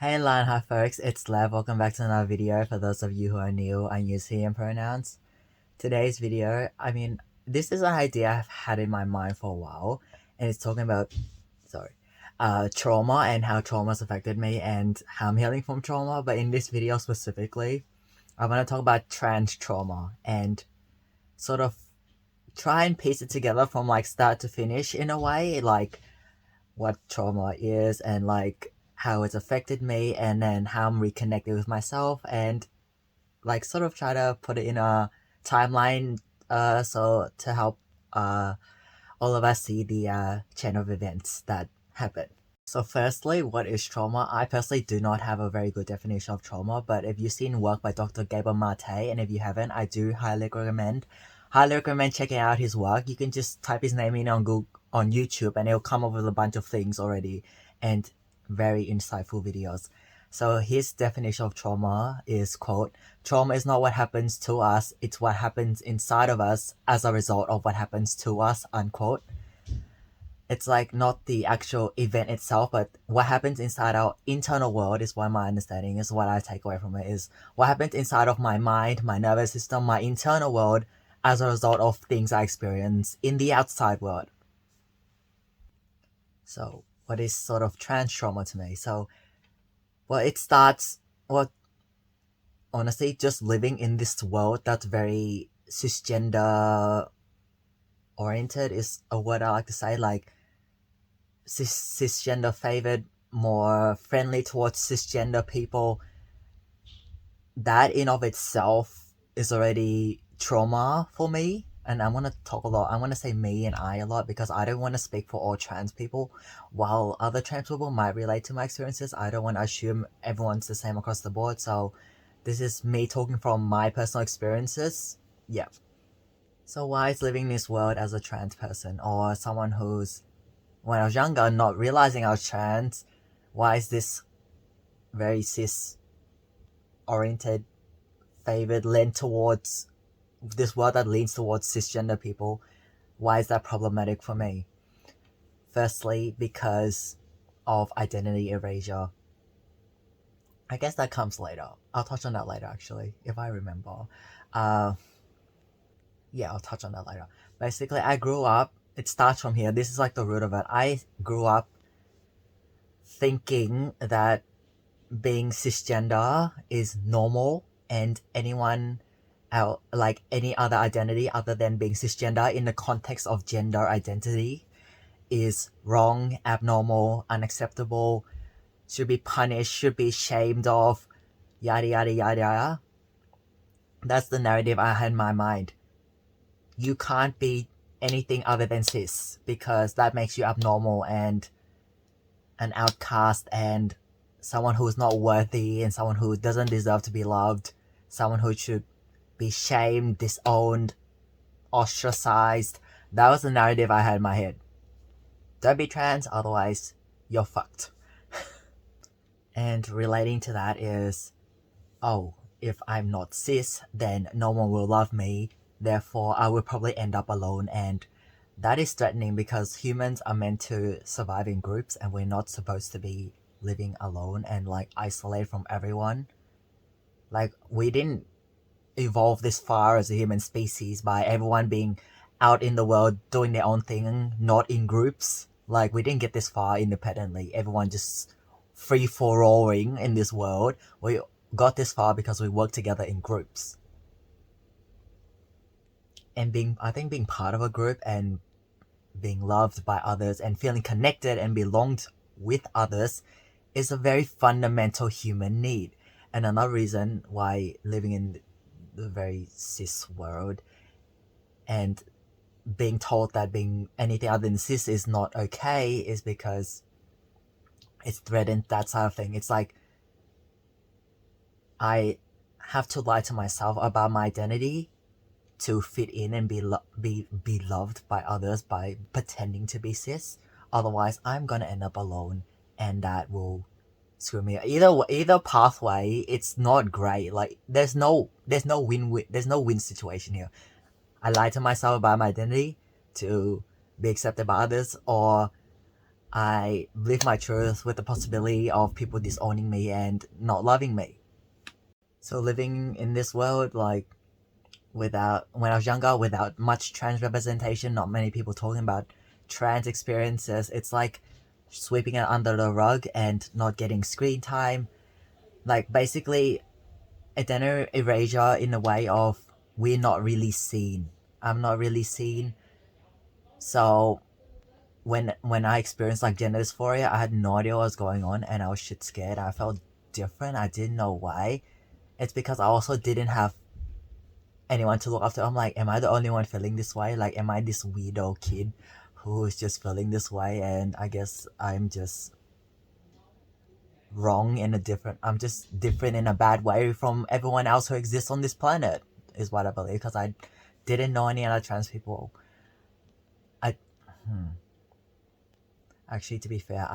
Hey Lion, hi folks, it's Lev. Welcome back to another video. For those of you who are new, I use he and pronouns. Today's video, this is an idea I've had in my mind for a while, and it's talking about, trauma and how trauma's affected me and how I'm healing from trauma. But in this video specifically, I want to talk about trans trauma and sort of try and piece it together from like start to finish in a way, like what trauma is and like how it's affected me, and then how I'm reconnected with myself, and like sort of try to put it in a timeline, so to help uh all of us see the chain of events that happen. So firstly, what is trauma? I personally do not have a very good definition of trauma, but if you've seen work by Dr. Gabor Mate, and if you haven't, I do highly recommend checking out his work. You can just type his name in on Google, on YouTube, and it'll come up with a bunch of things already, and very insightful videos. So his definition of trauma is, quote, "Trauma is not what happens to us, it's what happens inside of us as a result of what happens to us," unquote. It's like not the actual event itself, but what happens inside our internal world is what my understanding is. What I take away from it is what happens inside of my mind, my nervous system, my internal world as a result of things I experience in the outside world. So what is sort of trans trauma to me? So, well, it starts, well, honestly, just living in this world that's very cisgender oriented is a word I like to say, like cisgender favored, more friendly towards cisgender people. That in of itself is already trauma for me. And I want to talk a lot. I want to say me and I a lot because I don't want to speak for all trans people. While other trans people might relate to my experiences, I don't want to assume everyone's the same across the board. So this is me talking from my personal experiences. Yeah. So why is living in this world as a trans person, or someone who's, when I was younger, not realizing I was trans, why is this very cis oriented, favored, lent towards this world that leans towards cisgender people? Why is that problematic for me? Firstly, because of identity erasure. I guess that comes later. I'll touch on that later, actually, if I remember. Yeah, I'll touch on that later. Basically, I grew up, it starts from here. This is like the root of it. I grew up thinking that being cisgender is normal, and anyone else, like any other identity other than being cisgender in the context of gender identity, is wrong, abnormal, unacceptable, should be punished, should be shamed of, yada yada yada yada. That's the narrative I had in my mind. You can't be anything other than cis because that makes you abnormal and an outcast and someone who's not worthy and someone who doesn't deserve to be loved, someone who should be shamed, disowned, ostracized. That was the narrative I had in my head. Don't be trans, otherwise you're fucked. And relating to that is, oh, if I'm not cis, then no one will love me, therefore I will probably end up alone, and that is threatening because humans are meant to survive in groups and we're not supposed to be living alone and like isolated from everyone. Like, we didn't evolve this far as a human species by everyone being out in the world doing their own thing, not in groups. Like, we didn't get this far independently. Everyone just free for roaring in this world. We got this far because we work together in groups. And I think being part of a group and being loved by others and feeling connected and belonged with others is a very fundamental human need. And another reason why living in the very cis world and being told that being anything other than cis is not okay is because it's threatened that sort of thing. It's like I have to lie to myself about my identity to fit in and be loved by others by pretending to be cis. Otherwise, I'm gonna end up alone, and that will screw me. Either pathway, it's not great. Like, there's no win situation here. I lie to myself about my identity to be accepted by others, or I live my truth with the possibility of people disowning me and not loving me. So living in this world, like, without, when I was younger, without much trans representation, not many people talking about trans experiences, it's like sweeping it under the rug and not getting screen time. Like, basically identity erasure in a way of we're not really seen. I'm not really seen. So when I experienced like gender dysphoria, I had no idea what was going on and I was shit scared. I felt different. I didn't know why. It's because I also didn't have anyone to look after. I'm like, am I the only one feeling this way? Like, am I this weirdo kid who is just feeling this way? And I guess I'm just wrong in a different, I'm just different in a bad way from everyone else who exists on this planet, is what I believe, because I didn't know any other trans people. I, actually, to be fair,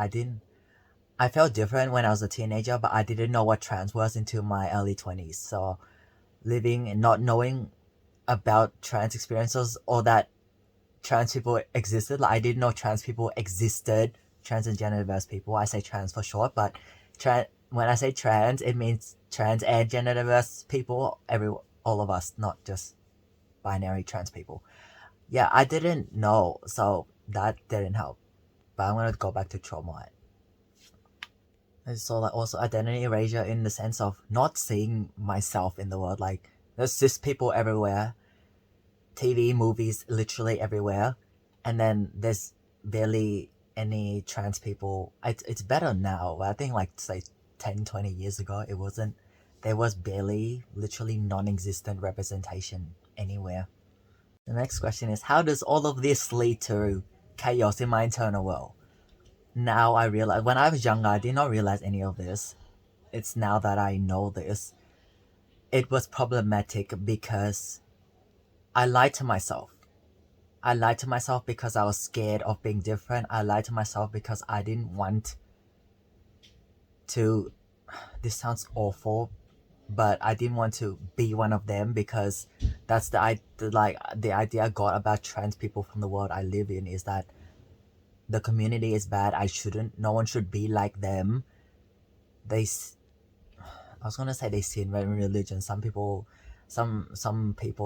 I felt different when I was a teenager, but I didn't know what trans was until my early 20s. So living and not knowing about trans experiences or that trans people existed, like I didn't know trans people existed, trans and gender diverse people. I say trans for short, but when I say trans, it means trans and gender diverse people, all of us, not just binary trans people. Yeah, I didn't know, so that didn't help. But I'm gonna go back to trauma. And so like also identity erasure in the sense of not seeing myself in the world. Like, there's cis people everywhere, TV, movies, literally everywhere, and then there's barely any trans people. It's better now, but I think like say 10-20 years ago it wasn't. There was barely, literally non-existent representation anywhere. The next question is, how does all of this lead to chaos in my internal world? Now I realize, when I was younger I did not realize any of this. It's now that I know this. It was problematic because I lied to myself. I lied to myself because I was scared of being different. I lied to myself because I didn't want to, this sounds awful, but I didn't want to be one of them, because that's the idea I got about trans people from the world I live in, is that the community is bad. No one should be like them. I was gonna say they sin in religion. Some people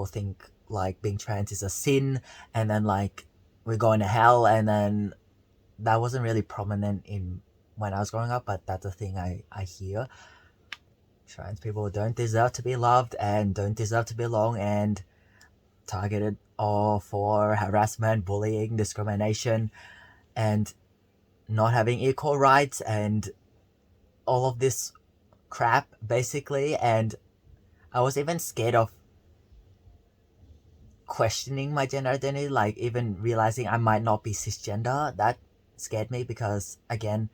think like being trans is a sin, and then like we're going to hell, and then that wasn't really prominent in when I was growing up, but that's a thing I hear. Trans people don't deserve to be loved and don't deserve to belong, and targeted or for harassment, bullying, discrimination, and not having equal rights, and all of this crap basically. And I was even scared of questioning my gender identity, like even realizing I might not be cisgender. That scared me because, again,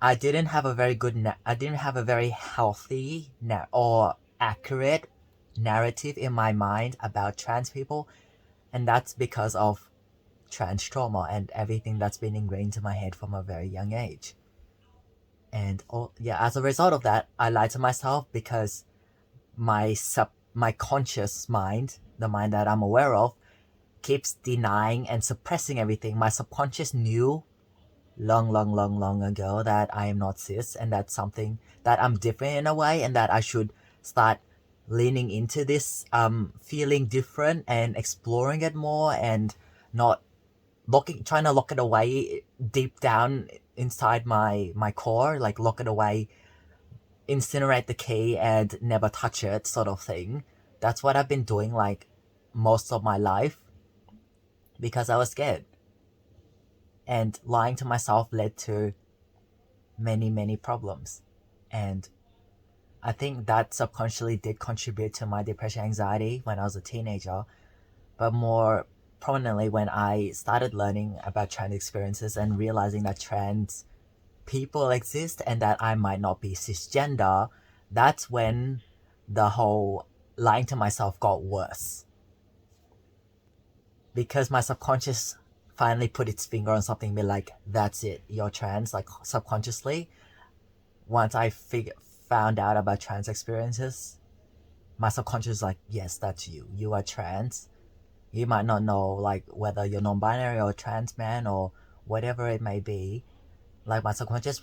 I didn't have a very healthy or accurate narrative in my mind about trans people, and that's because of trans trauma and everything that's been ingrained to my head from a very young age. And as a result of that, I lied to myself because my conscious mind, the mind that I'm aware of, keeps denying and suppressing everything. My subconscious knew long ago that I am not cis, and that's something that I'm different in a way, and that I should start leaning into this feeling different and exploring it more, and not trying to lock it away deep down inside my core, like lock it away, incinerate the key and never touch it, sort of thing. That's what I've been doing like most of my life because I was scared. And lying to myself led to many problems. And I think that subconsciously did contribute to my depression, anxiety when I was a teenager, but more prominently when I started learning about trans experiences and realizing that trans people exist and that I might not be cisgender. That's when the whole lying to myself got worse, because my subconscious finally put its finger on something, be like, that's it, you're trans. Like, subconsciously, once I found out about trans experiences, my subconscious is like, yes, that's you are trans. You might not know like whether you're non-binary or trans man or whatever it may be. Like my subconscious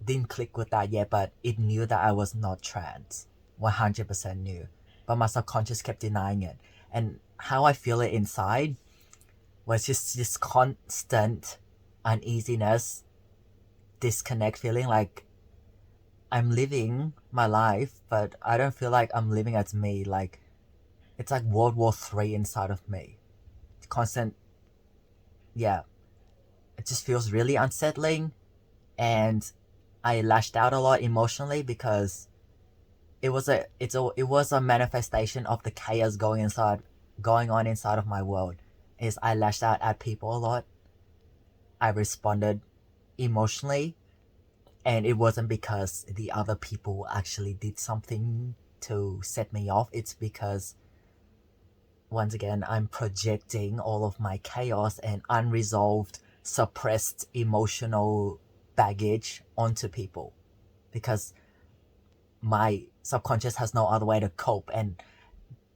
didn't click with that yet, but it knew that I was not trans. 100% knew. But my subconscious kept denying it. And how I feel it inside was just this constant uneasiness, disconnect feeling, like I'm living my life, but I don't feel like I'm living as me. Like it's like World War III inside of me. Constant, yeah. It just feels really unsettling, and I lashed out a lot emotionally because it was a manifestation of the chaos going on inside of my world. Is I lashed out at people a lot. I responded emotionally, and it wasn't because the other people actually did something to set me off. It's because once again I'm projecting all of my chaos and unresolved, suppressed emotional baggage onto people because my subconscious has no other way to cope. And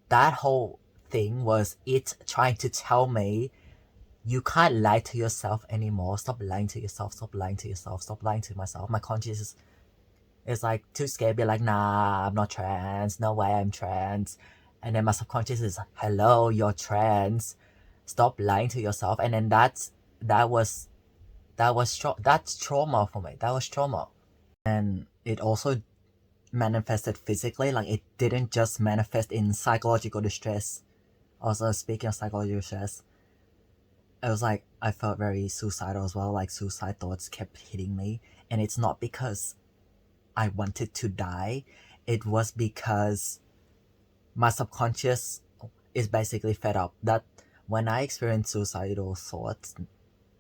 that whole thing was it trying to tell me, you can't lie to yourself anymore. Stop lying to yourself. Stop lying to yourself. Stop lying to myself. My conscious is like too scared, be like, nah, I'm not trans. No way I'm trans. And then my subconscious is, hello, you're trans. Stop lying to yourself. And then that's trauma for me. That was trauma. And it also manifested physically. Like it didn't just manifest in psychological distress. Also, speaking of psychological distress, it was like I felt very suicidal as well. Like suicide thoughts kept hitting me, and it's not because I wanted to die. It was because my subconscious is basically fed up. That when I experience suicidal thoughts,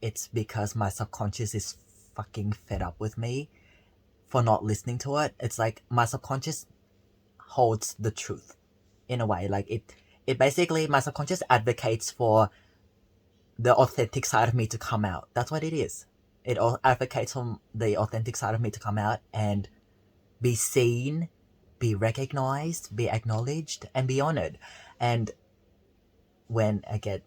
it's because my subconscious is fucking fed up with me for not listening to it. It's like my subconscious holds the truth in a way. Like it basically, my subconscious advocates for the authentic side of me to come out. That's what it is. It advocates for the authentic side of me to come out and be seen, be recognized, be acknowledged, and be honored. And when I get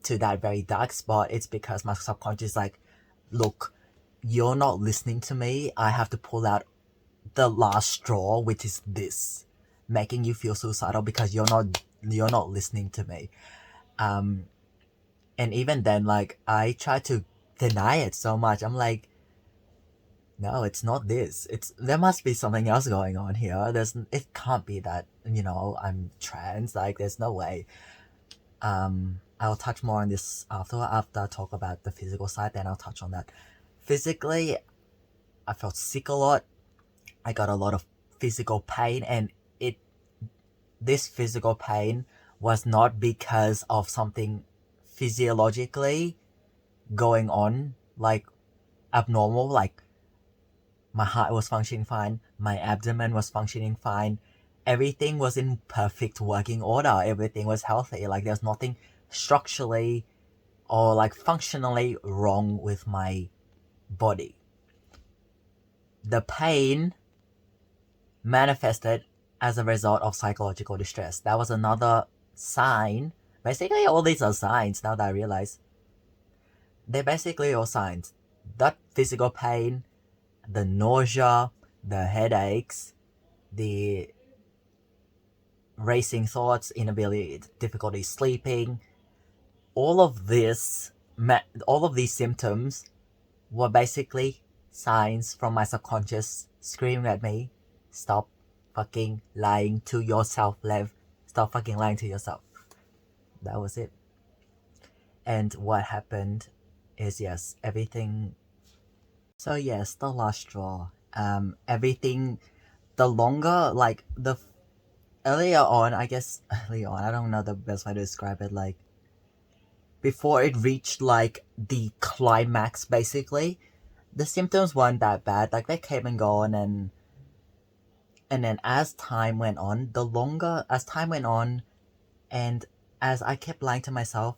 to that very dark spot, it's because my subconscious is like, look, you're not listening to me. I have to pull out the last straw, which is this, making you feel suicidal because you're not listening to me. And even then, like, I try to deny it so much. I'm like, no, it's not this. There must be something else going on here. It can't be that, I'm trans. Like, there's no way. I'll touch more on this after I talk about the physical side, then I'll touch on that. Physically, I felt sick a lot. I got a lot of physical pain, and this physical pain was not because of something physiologically going on, like abnormal, like my heart was functioning fine, my abdomen was functioning fine, everything was in perfect working order, everything was healthy, like there's nothing structurally or like functionally wrong with my body. The pain manifested as a result of psychological distress. That was another sign. Basically, all these are signs now that I realize. They're basically all signs. That physical pain, the nausea, the headaches, the racing thoughts, inability, difficulty sleeping, all of these symptoms were basically signs from my subconscious screaming at me, stop fucking lying to yourself, Lev. Stop fucking lying to yourself. That was it. And what happened is, yes, everything. So yes, the last straw. Everything. The longer, like earlier on, I don't know the best way to describe it. Like before it reached like the climax, basically, the symptoms weren't that bad. Like they came and gone, and then as time went on, and as I kept lying to myself,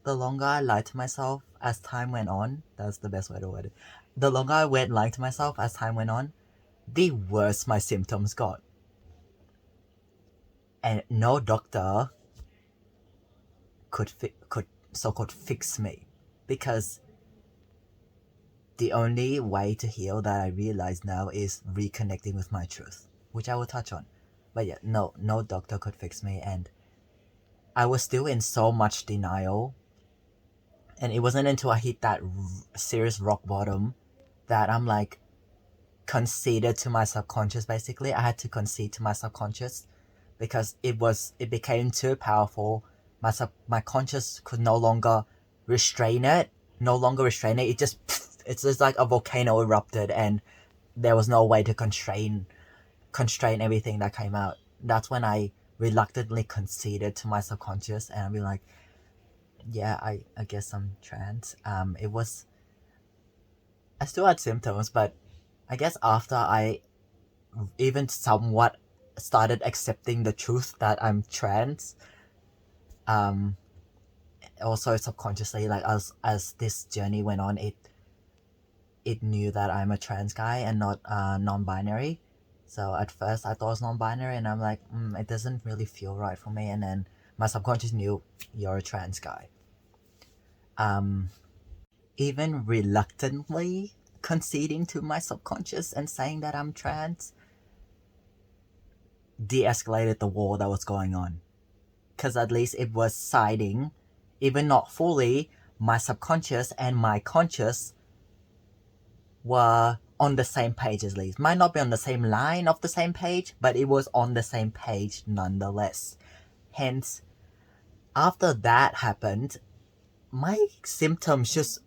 the longer I lied to myself as time went on, that's the best way to word it. The longer I went lying to myself as time went on, the worse my symptoms got. And no doctor could so-called fix me, because the only way to heal that I realize now is reconnecting with my truth, which I will touch on. But yeah, no doctor could fix me, and I was still in so much denial. And it wasn't until I hit that serious rock bottom that I'm like conceded to my subconscious. Basically, I had to concede to my subconscious because it became too powerful. My conscious could no longer restrain it. It just it's just like a volcano erupted, and there was no way to constrain everything that came out. That's when I reluctantly conceded to my subconscious, and I'd be like, yeah, I guess I'm trans. It was, I still had symptoms, but I guess after I even somewhat started accepting the truth that I'm trans, um, also subconsciously, like as this journey went on, it knew that I'm a trans guy and not non-binary. So at first I thought it was non-binary, and I'm like, it doesn't really feel right for me. And then my subconscious knew you're a trans guy. Even reluctantly conceding to my subconscious and saying that I'm trans de-escalated the war that was going on, because at least it was siding, even not fully. My subconscious and my conscious were on the same page. At least might not be on the same line of the same page, but it was on the same page nonetheless. Hence, after that happened, my symptoms just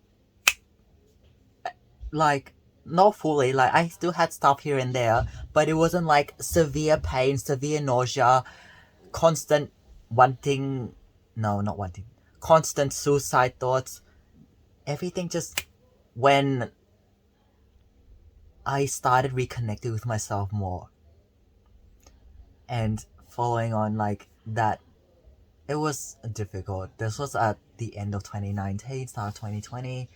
like not fully, like I still had stuff here and there, but it wasn't like severe pain, severe nausea, constant wanting, no, not wanting, constant suicide thoughts. Everything just, when I started reconnecting with myself more and following on like that, it was difficult. This was at the end of 2019, start of 2020.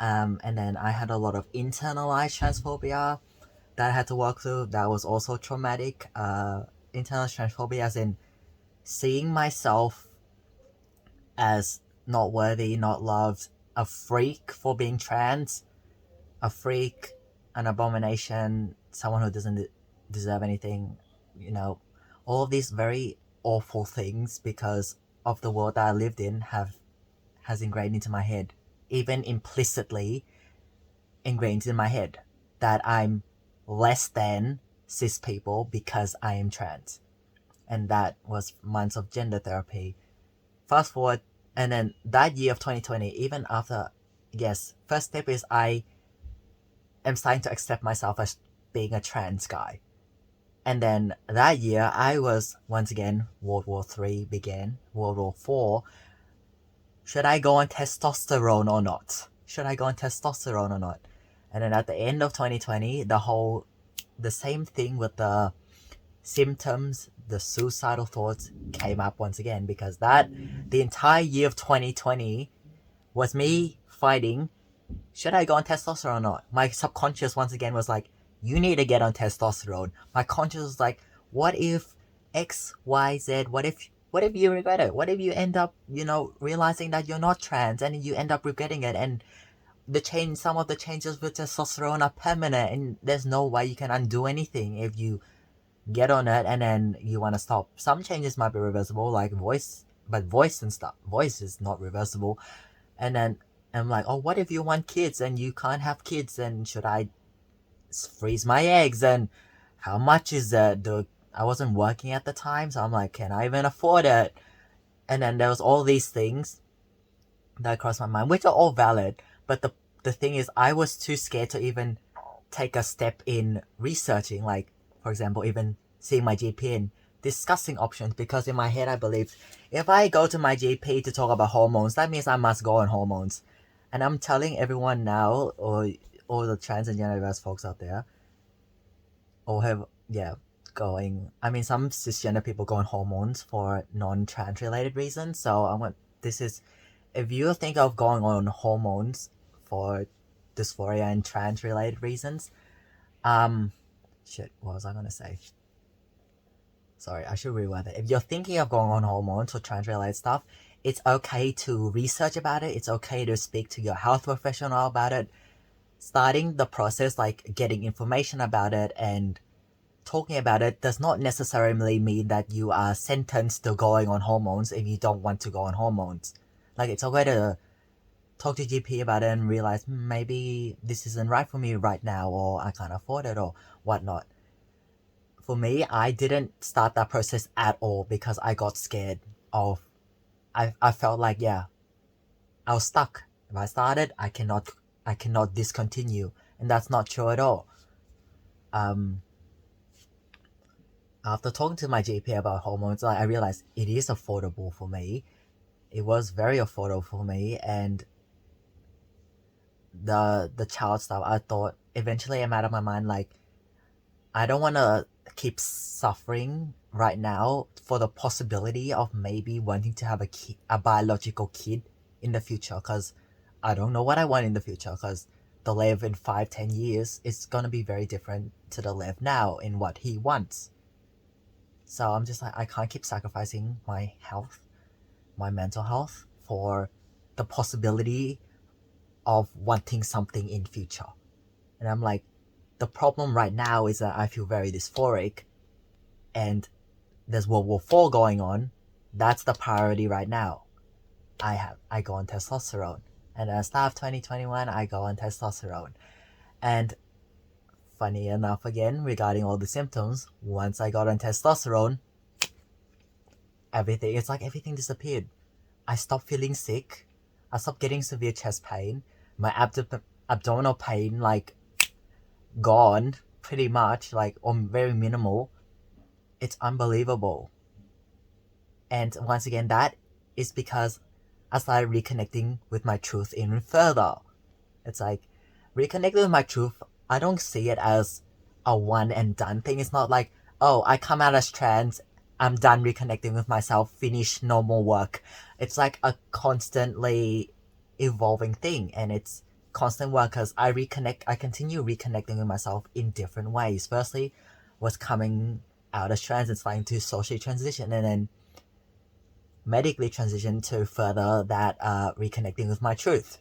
And then I had a lot of internalized transphobia that I had to work through. That was also traumatic. Internalized transphobia as in seeing myself as not worthy, not loved, a freak for being trans, a freak, an abomination, someone who doesn't deserve anything, you know, all of these very awful things because of the world that I lived in has ingrained into my head, even implicitly ingrained in my head, that I'm less than cis people because I am trans. And that was months of gender therapy. Fast forward, and then that year of 2020, even after, yes, first step is I am starting to accept myself as being a trans guy. And then that year, I was, once again, World War III began, World War IV. Should I go on testosterone or not? And then at the end of 2020, the same thing with the symptoms, the suicidal thoughts came up once again, because the entire year of 2020 was me fighting, should I go on testosterone or not? My subconscious once again was like, you need to get on testosterone. My conscious was like, what if X, Y, Z? What if you regret it? What if you end up, realizing that you're not trans and you end up regretting it? And some of the changes with testosterone are permanent, and there's no way you can undo anything if you get on it and then you want to stop. Some changes might be reversible, like voice and stuff. Voice is not reversible. And then I'm like, oh, what if you want kids and you can't have kids? And should I freeze my eggs? And how much is that? I wasn't working at the time, so I'm like, can I even afford it? And then there was all these things that crossed my mind, which are all valid. But the thing is, I was too scared to even take a step in researching, like, for example, even seeing my GP and discussing options, because in my head I believed, if I go to my GP to talk about hormones, that means I must go on hormones. And I'm telling everyone now, or all the trans and gender diverse folks out there, or have, going, I mean, some cisgender people go on hormones for non-trans related reasons. So if you think of going on hormones for dysphoria and trans related reasons, what was I gonna say? Sorry, I should rewind it. If you're thinking of going on hormones or trans related stuff, it's okay to research about it. It's okay to speak to your health professional about it. starting the process, like getting information about it and talking about it, does not necessarily mean that you are sentenced to going on hormones if you don't want to go on hormones. Like, it's okay to talk to GP about it and realize maybe this isn't right for me right now, or I can't afford it, or whatnot. For me, I didn't start that process at all because I got scared of, I felt like, yeah, I was stuck. If I started, I cannot discontinue, and that's not true at all. After talking to my GP about hormones, I realized it is affordable for me. It was very affordable for me, and the child stuff, I thought eventually I'm out of my mind. Like, I don't want to keep suffering right now for the possibility of maybe wanting to have a biological kid in the future, because I don't know what I want in the future, because the Lev in 5-10 years is going to be very different to the Lev now in what he wants. So I'm just like, I can't keep sacrificing my health, my mental health, for the possibility of wanting something in future. And I'm like, the problem right now is that I feel very dysphoric, and there's World War IV going on. That's the priority right now. I go on testosterone, and at the start of 2021, I go on testosterone. And funny enough, again, regarding all the symptoms, once I got on testosterone, everything disappeared. I stopped feeling sick. I stopped getting severe chest pain. My abdominal pain, like, gone pretty much, like, or very minimal. It's unbelievable. And once again, that is because I started reconnecting with my truth even further. It's like, reconnecting with my truth, I don't see it as a one and done thing. It's not like, oh, I come out as trans, I'm done reconnecting with myself, finish normal work. It's like a constantly evolving thing, and it's constant work because I continue reconnecting with myself in different ways. Firstly, was coming out as trans and starting to socially transition, and then medically transition to further that reconnecting with my truth.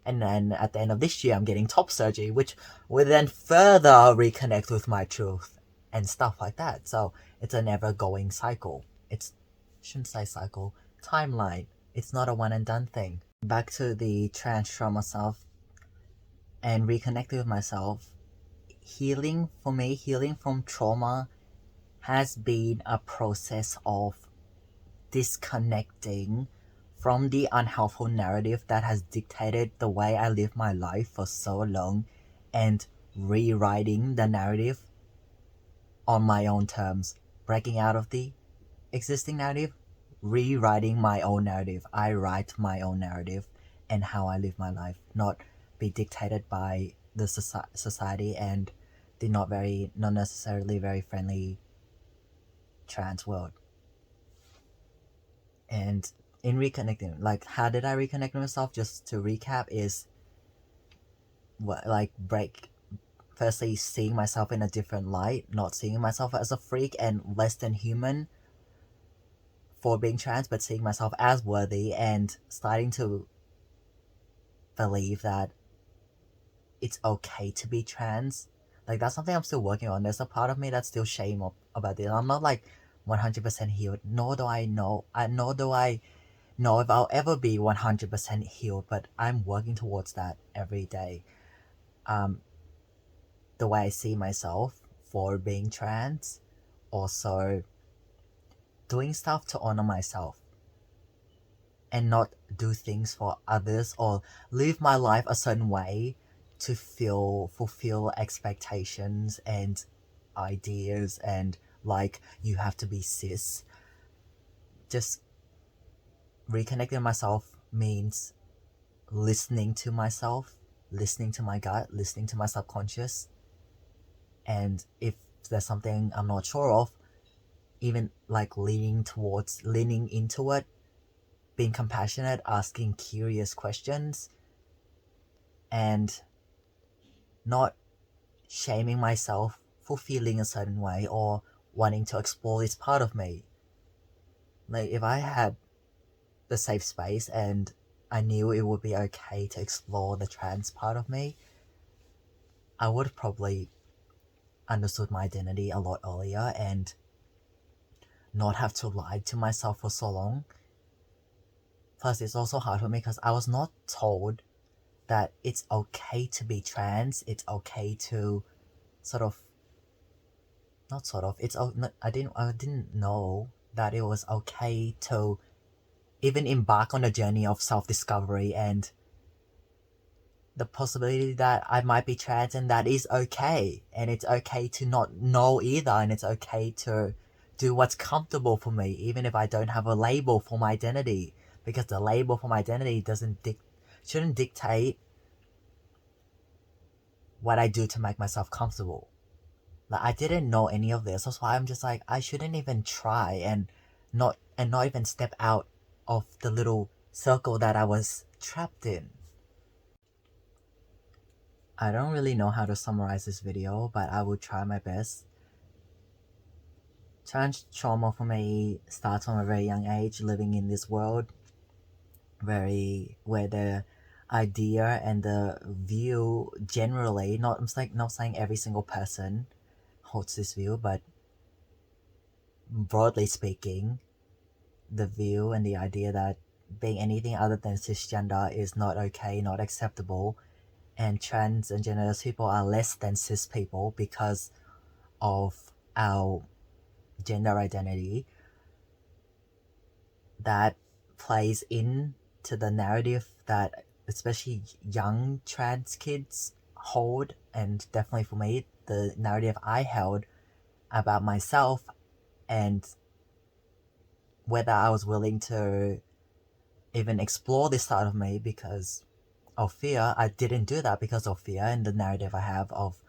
And then at the end of this year, I'm getting top surgery, which will then further reconnect with my truth and stuff like that. So it's a never going cycle. Shouldn't say cycle, timeline. It's not a one and done thing. Back to the trans trauma self and reconnecting with myself. Healing, for me, healing from trauma has been a process of disconnecting from the unhelpful narrative that has dictated the way I live my life for so long, and rewriting the narrative on my own terms, breaking out of the existing narrative, rewriting my own narrative. I write my own narrative and how I live my life, not be dictated by the society and the not necessarily very friendly trans world. And in reconnecting, like, how did I reconnect with myself? Just to recap, is firstly, seeing myself in a different light, not seeing myself as a freak and less than human for being trans, but seeing myself as worthy, and starting to believe that it's okay to be trans. Like, that's something I'm still working on. There's a part of me that's still shame about this. I'm not like 100% healed, nor do I know if I'll ever be 100% healed, but I'm working towards that every day. The way I see myself for being trans, also doing stuff to honor myself and not do things for others or live my life a certain way to fulfill expectations and ideas, and like, you have to be cis. Just reconnecting myself means listening to myself, listening to my gut, listening to my subconscious. And if there's something I'm not sure of, even like leaning into it, being compassionate, asking curious questions, and not shaming myself for feeling a certain way or wanting to explore this part of me. Like, if I had the safe space and I knew it would be okay to explore the trans part of me, I would have probably understood my identity a lot earlier and not have to lie to myself for so long. Plus, it's also hard for me because I was not told that it's okay to be trans. It's okay to sort of, not sort of. I didn't know that it was okay to even embark on a journey of self-discovery and the possibility that I might be trans, and that is okay. And it's okay to not know either, and it's okay to do what's comfortable for me, even if I don't have a label for my identity, because the label for my identity shouldn't dictate what I do to make myself comfortable. Like, I didn't know any of this. That's why I'm just like, I shouldn't even try and not even step out of the little circle that I was trapped in. I don't really know how to summarize this video, but I will try my best. Trans trauma for me starts from a very young age, living in this world where the idea and the view generally, not saying every single person holds this view, but broadly speaking, the view and the idea that being anything other than cisgender is not okay, not acceptable, and trans and genderless people are less than cis people because of our gender identity. That plays into the narrative that especially young trans kids hold, and definitely for me, the narrative I held about myself, and whether I was willing to even explore this side of me because of fear. I didn't do that because of fear, and the narrative I have of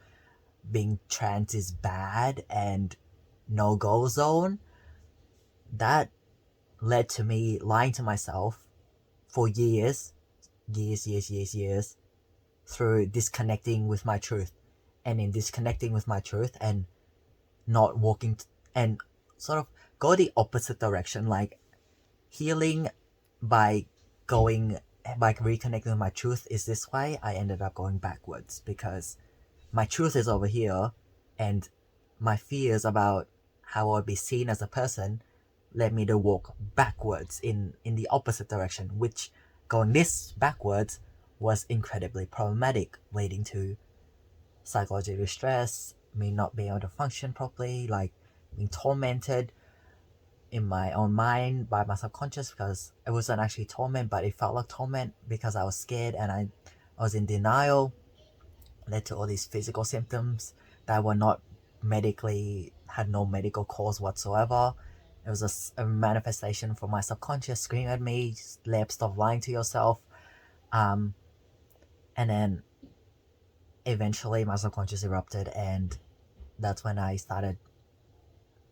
being trans is bad and no-go zone. That led to me lying to myself for years, through disconnecting with my truth. And in disconnecting with my truth and not walking and sort of go the opposite direction, like healing by reconnecting with my truth is this way, I ended up going backwards because my truth is over here, and my fears about how I'll be seen as a person led me to walk backwards in the opposite direction, which going this backwards was incredibly problematic, leading to psychological distress, me not being able to function properly, like being tormented in my own mind by my subconscious, because it wasn't actually torment, but it felt like torment because I was scared and I was in denial. Led to all these physical symptoms that were not had no medical cause whatsoever. It was a manifestation from my subconscious screaming at me, Lab, stop lying to yourself. And then eventually my subconscious erupted, and that's when I started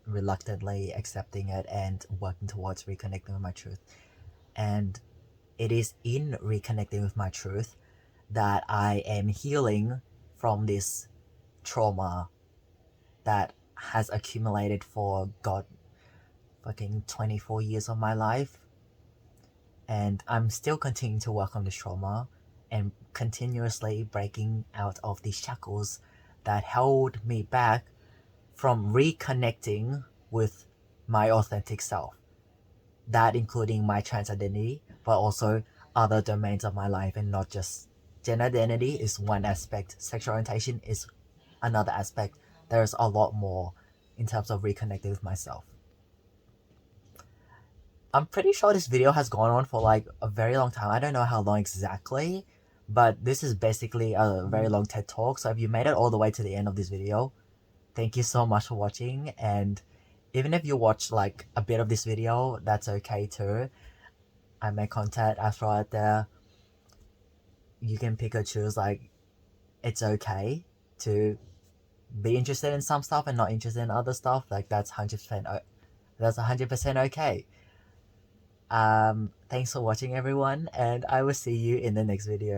reluctantly accepting it and working towards reconnecting with my truth. And it is in reconnecting with my truth that I am healing from this trauma that has accumulated for fucking 24 years of my life. And I'm still continuing to work on this trauma and continuously breaking out of these shackles that held me back from reconnecting with my authentic self. That including my trans identity, but also other domains of my life, and not just gender identity is one aspect, sexual orientation is another aspect. There's a lot more in terms of reconnecting with myself. I'm pretty sure this video has gone on for like a very long time. I don't know how long exactly, but this is basically a very long TED Talk. So if you made it all the way to the end of this video, thank you so much for watching. And even if you watch like a bit of this video, that's okay too. I make content, I throw it there. You can pick or choose, like it's okay to be interested in some stuff and not interested in other stuff. Like that's 100% okay. Thanks for watching everyone, and I will see you in the next video.